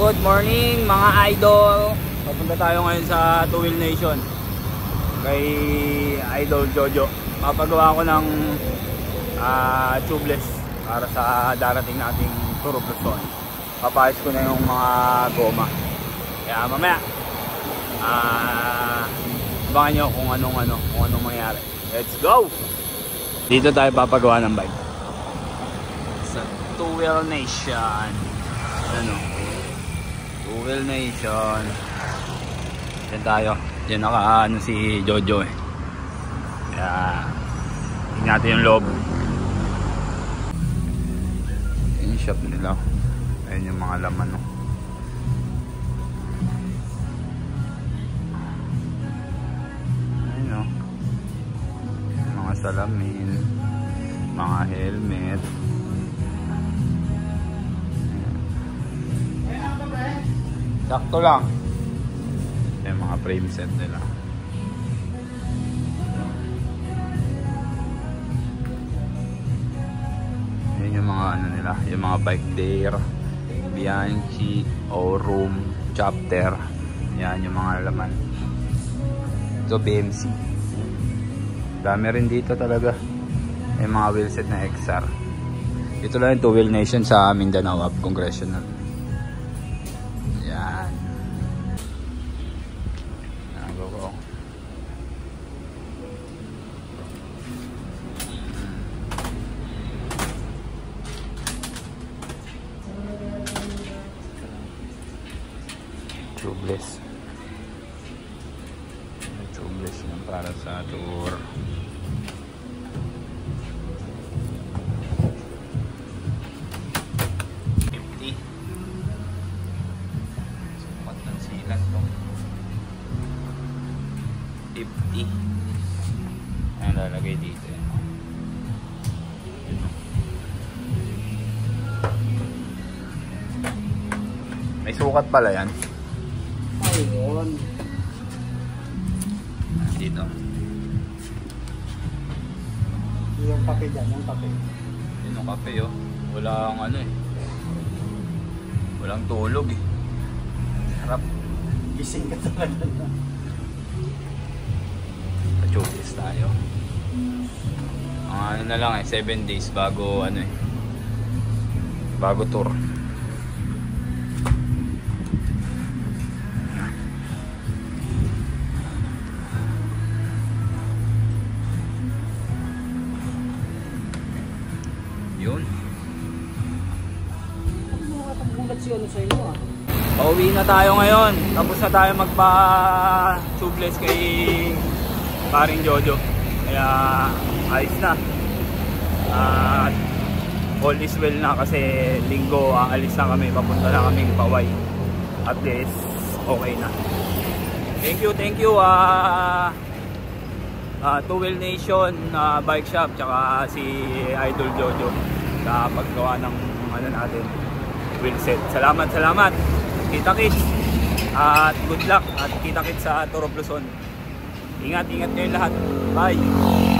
Good morning mga idol. Papunta tayo ngayon sa Two Wheel Nation kay Idol Jojo. Papagawa ko ng tubeless para sa darating nating Tour of Luzon. Papayos ko na yung mga goma. Kaya mamaya abangan nyo kung anong mangyari. Let's go! Dito tayo papagawa ng bike sa Two Wheel Nation. Ano? Two Wheel Nation. Diyan tayo. Diyan naka si Jojo eh. Kaya tingnan natin yung loob. Yung shop nila. Ayun yung mga laman no. Ayun no. Mga salamin, mga helmet. Sakto lang. Yung mga frame set nila. Yan yung mga ano nila, yung mga bike there, Bianchi, Orum, Chapter. Yan yung mga laman. Ito BMC. Dami rin dito talaga. Yung mga wheelset na XR. Ito lang yung Two Wheel Nation sa Mindanao Congressional. Yan. Go. Tubeless. Tubeless yan para sa tour. Ang lalagay dito yan. May sukat pala yan. Ayun. Dito. Yung kape dyan, yung kape. Yun yung kape oh. Walang ano eh. Walang tulog eh. Sarap. Gising ka talaga na. Tubeless tayo. Ano na lang eh, 7 days bago ano eh. Bago tour. Yun. Bulat si ano sa inyo ah. Pauwi na tayo ngayon. Tapos na tayo magpa-tubeless kay paring Jojo. Kaya ayos na. All is well na kasi linggo aalis na kami. Papunta na kaming Paway. At least okay na. Thank you Two Wheel Nation Bike Shop tsaka si Idol Jojo sa paggawa ng ano natin wheelset. Salamat. Kita-kits at good luck at kita-kits sa Tour of Luzon. Ingat kayo lahat. Bye.